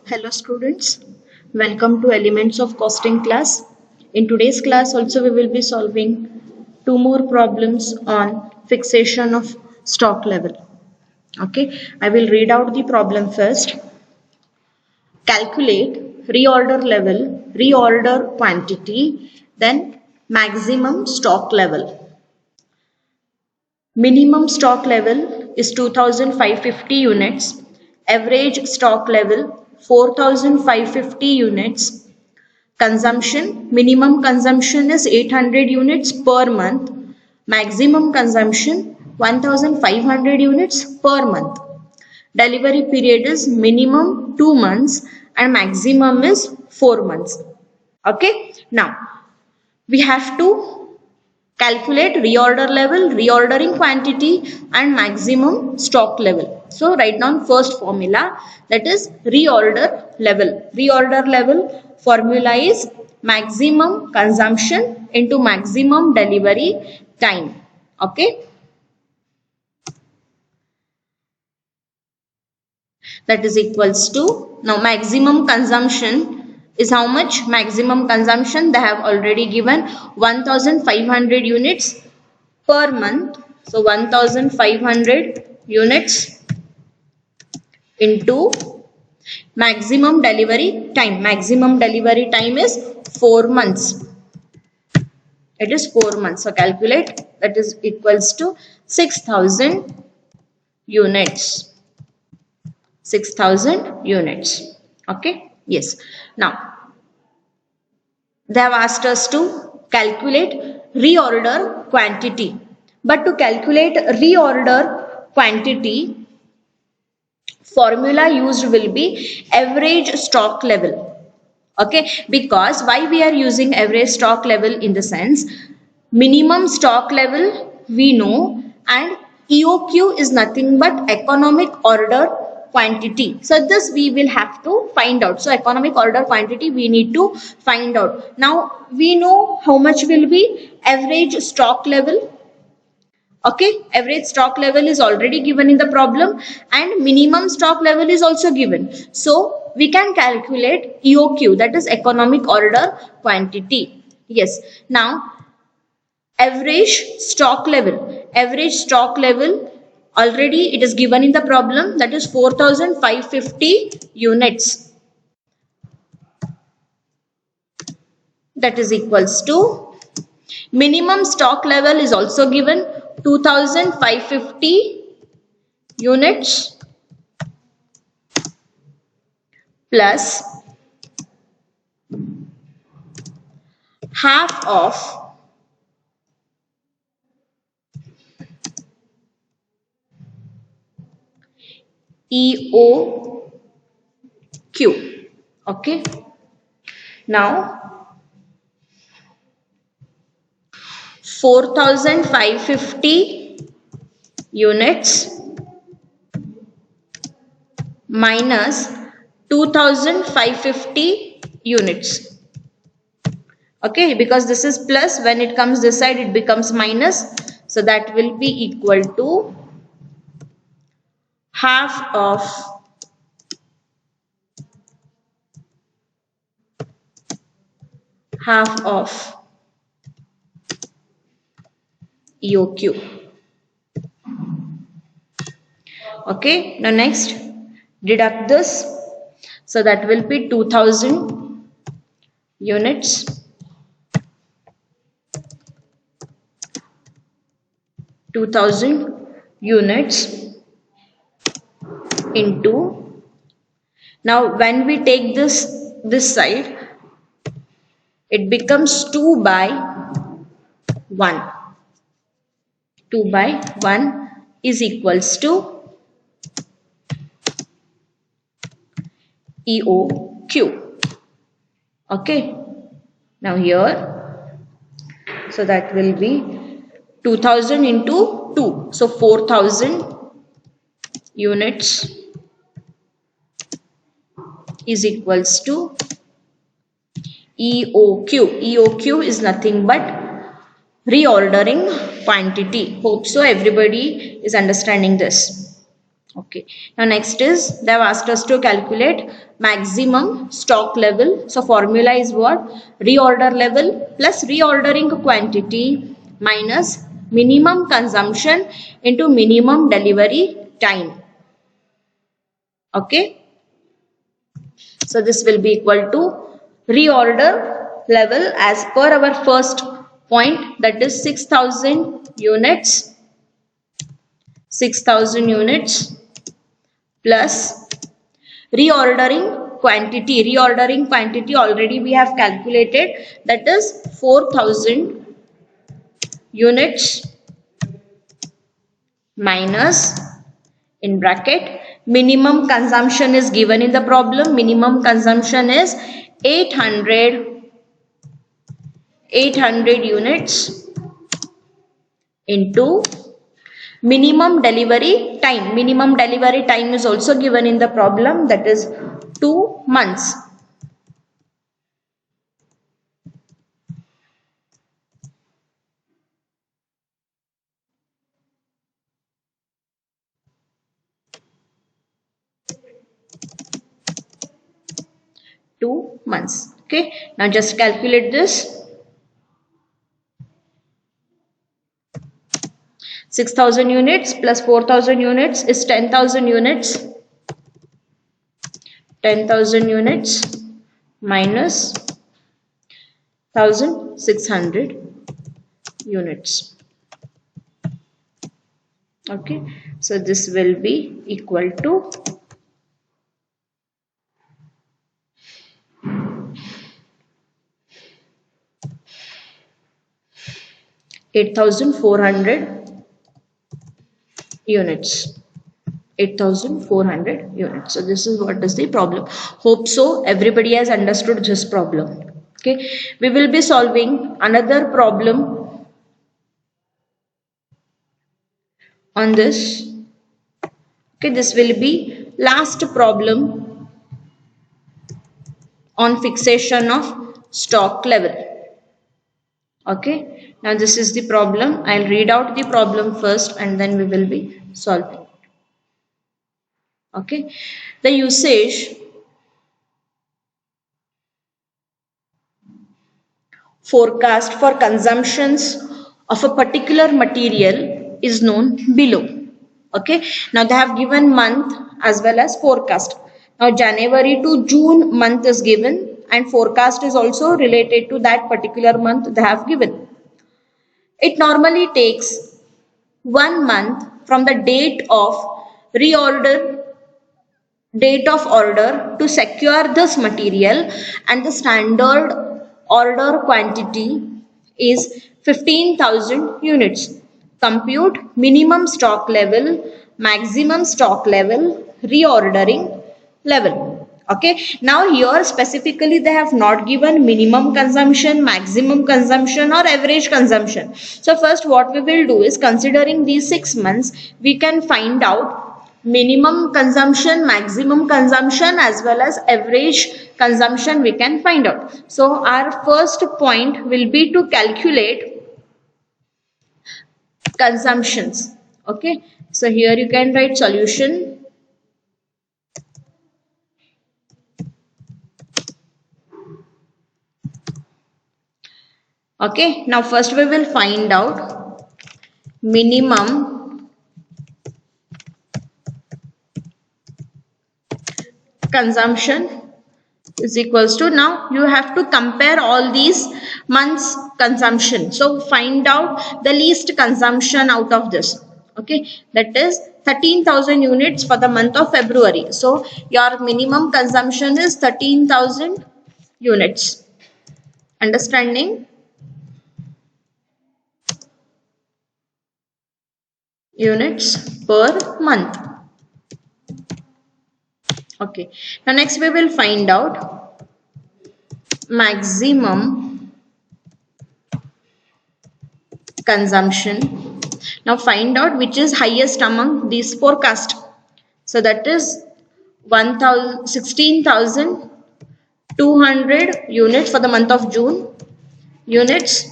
Hello students, welcome to Elements of Costing class. In today's class also we will be solving two more problems on fixation of stock level. Okay, I will read out the problem first. Calculate reorder level, reorder quantity, then maximum stock level. Minimum stock level is 2550 units, average stock level 4550 units, consumption, minimum consumption is 800 units per month, maximum consumption 1500 units per month. Delivery period is minimum 2 months and maximum is 4 months. Okay, now we have to calculate reorder level, reordering quantity and maximum stock level. So write down first formula, that is reorder level. Reorder level formula is maximum consumption into maximum delivery time. Okay. That is equals to, now maximum consumption is how much? Maximum consumption they have already given 1500 units per month. So 1500 units into maximum delivery time. Maximum delivery time is 4 months. It is 4 months. So calculate, that is equals to 6000 units. 6000 units. Okay. Yes. Now they have asked us to calculate reorder quantity. But to calculate reorder quantity, formula used will be average stock level. Okay, because why we are using average stock level, in the sense minimum stock level we know and EOQ is nothing but economic order quantity. So this we will have to find out. So economic order quantity we need to find out. Now we know how much will be average stock level. Okay, average stock level is already given in the problem and minimum stock level is also given. So we can calculate EOQ, that is economic order quantity. Yes. Now average stock level. Average stock level already it is given in the problem, that is 4550 units. That is equals to minimum stock level is also given 2550 units plus half of EOQ. Okay. Now 4550 units minus 2550 units. Okay, because this is plus, when it comes this side it becomes minus. So that will be equal to half of EOQ. Okay, now next deduct this. So that will be 2000 units into, now when we take this side it becomes 2 by 1. 2 by 1 is equals to EOQ. Okay. Now here, so that will be 2000 into 2. So 4000 units is equals to EOQ. EOQ is nothing but reordering quantity. Hope so everybody is understanding this. Okay. Now next is they have asked us to calculate maximum stock level. So formula is what? Reorder level plus reordering quantity minus minimum consumption into minimum delivery time. Okay. So this will be equal to reorder level as per our first point, that is 6,000 units. 6,000 units plus reordering quantity already we have calculated, that is 4,000 units minus, in bracket, minimum consumption is given in the problem. Minimum consumption is 800 units into minimum delivery time. Minimum delivery time is also given in the problem, that is 2 months. Okay, now just calculate this. 6,000 units plus 4,000 units is 10,000 units. 10,000 units minus 1,600 units. Okay, so this will be equal to 8,400 units. 8,400 units. So this is what is the problem. Hope so everybody has understood this problem. Okay, we will be solving another problem on this. Okay, this will be last problem on fixation of stock level. Okay, now this is the problem. I'll read out the problem first and then we will be solving. Okay, the usage forecast for consumptions of a particular material is known below. Okay, now they have given month as well as forecast. Now January to June month is given and forecast is also related to that particular month they have given. It normally takes 1 month from the date of order to secure this material, and the standard order quantity is 15,000 units. Compute minimum stock level, maximum stock level, reordering level. Okay, now here specifically they have not given minimum consumption, maximum consumption or average consumption. So first what we will do is, considering these 6 months, we can find out minimum consumption, maximum consumption as well as average consumption we can find out. So our first point will be to calculate consumptions. Okay, so here you can write solution. Okay, now first we will find out minimum consumption is equals to, now you have to compare all these months consumption. So find out the least consumption out of this. Okay, that is 13,000 units for the month of February. So your minimum consumption is 13,000 units. Understanding? Units per month. Okay, now next we will find out maximum consumption. Now find out which is highest among these forecast. So that is 16,200 units for the month of June, units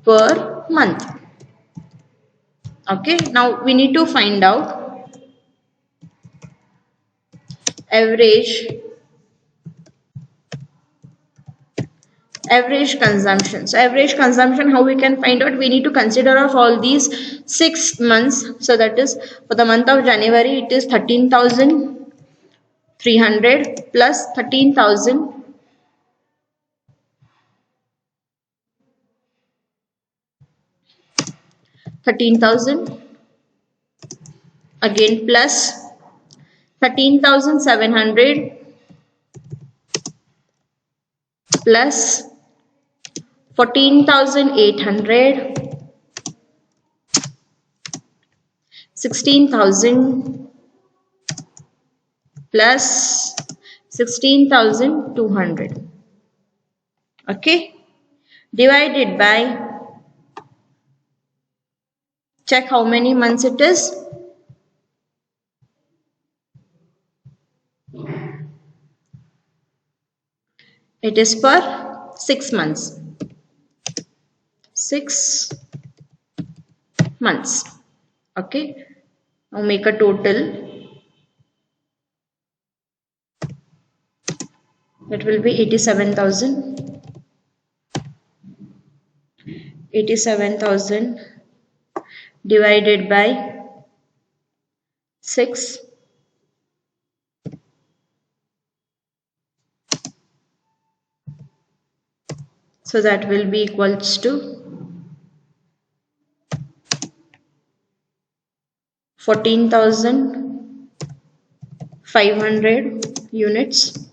per month. Okay, now we need to find out average consumption. So average consumption, how we can find out? We need to consider of all these 6 months. So that is, for the month of January it is 13,300 plus 13,000 again plus 13,700 plus 14,800, 16,000 plus 16,200. Okay, divided by, check how many months it is. It is for 6 months. 6 months. Okay, now make a total. That will be 87,000. 87,000 divided by 6. So that will be equals to 14,500 units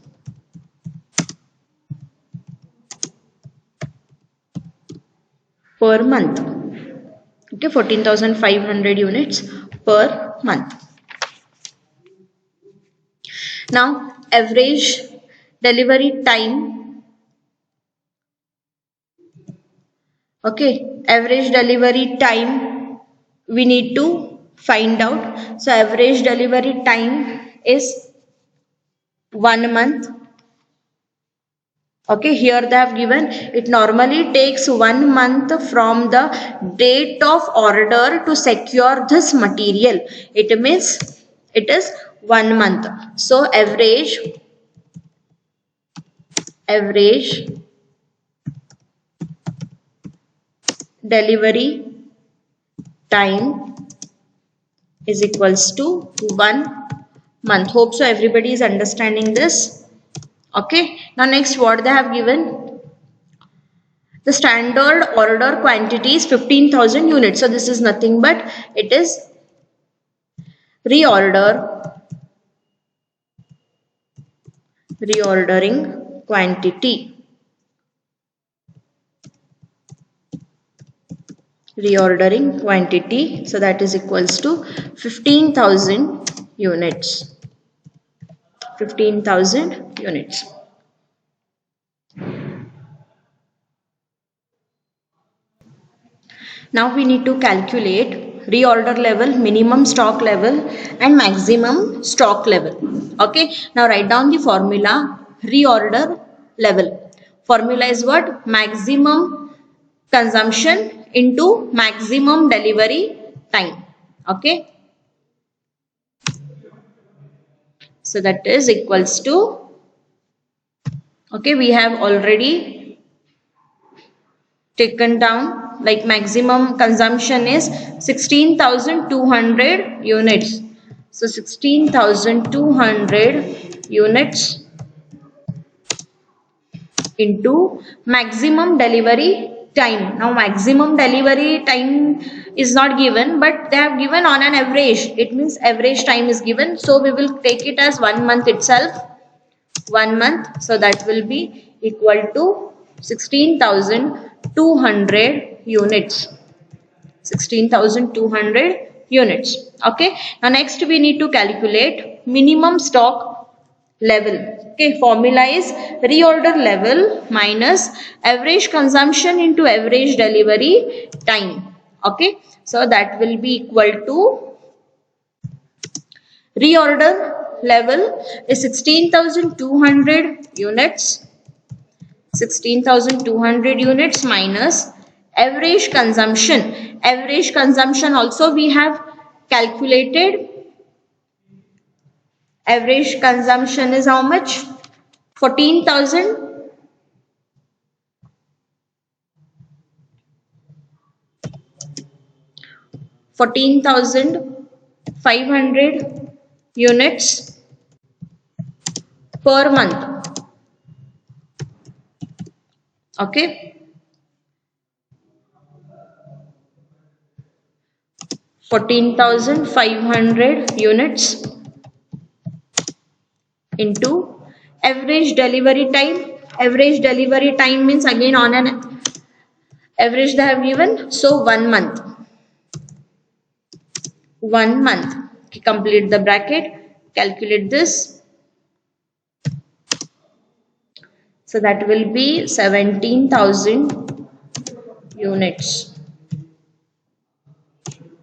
per month. Okay, 14,500 units per month. Now average delivery time. Okay, average delivery time we need to find out. So average delivery time is 1 month. Okay, here they have given it normally takes 1 month from the date of order to secure this material. It means it is 1 month. So average delivery time is equals to 1 month. Hope so everybody is understanding this. Okay, now next what they have given, the standard order quantity is 15,000 units. So this is nothing but it is reordering quantity. Reordering quantity, so that is equals to 15,000 units. 15,000 units. Now we need to calculate reorder level, minimum stock level and maximum stock level. Okay, now write down the formula. Reorder level formula is what? Maximum consumption into maximum delivery time. Okay, so that is equals to, okay, we have already taken down, like maximum consumption is 16,200 units. So 16,200 units into maximum delivery time. Now maximum delivery time is not given, but they have given on an average. It means average time is given. So we will take it as 1 month itself. 1 month. So that will be equal to 16,200 units. 16,200 units. Okay. Now next we need to calculate minimum stock level. Okay, formula is reorder level minus average consumption into average delivery time. Okay, so that will be equal to, reorder level is 16,200 units. 16,200 units minus average consumption. Average consumption also we have calculated. Average consumption is how much? 14,000. 14,500 units per month. Okay. 14,500 units into average delivery time. Average delivery time means again on an average they have given. So 1 month. 1 month. Okay, complete the bracket. Calculate this. So that will be 17,000 units.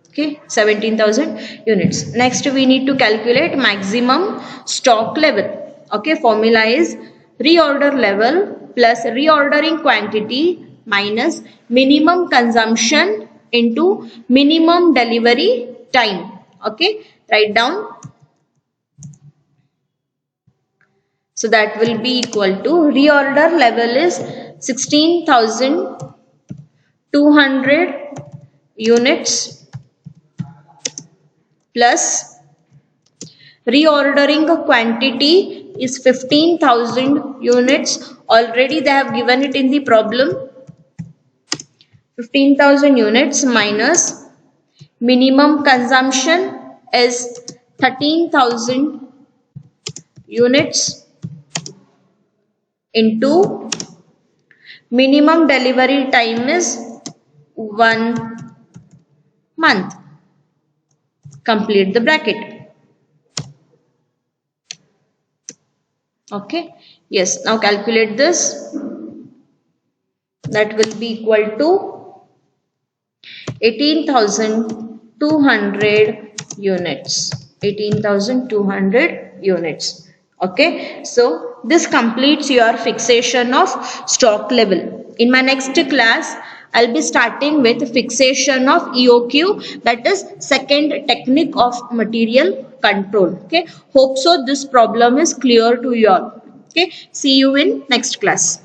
Okay, 17,000 units. Next we need to calculate maximum stock level. Okay, formula is reorder level plus reordering quantity minus minimum consumption into minimum delivery time. Okay, write down. So that will be equal to reorder level is 16,200 units plus reordering quantity is 15,000 units. Already they have given it in the problem. 15,000 units minus minimum consumption is 13,000 units into minimum delivery time is 1 month. Complete the bracket. Okay. Yes. Now calculate this. That will be equal to 18,200 units. 18,200 units. Okay. So this completes your fixation of stock level. In my next class, I'll be starting with fixation of EOQ, that is second technique of material control. Okay. Hope so this problem is clear to you all. Okay. See you in next class.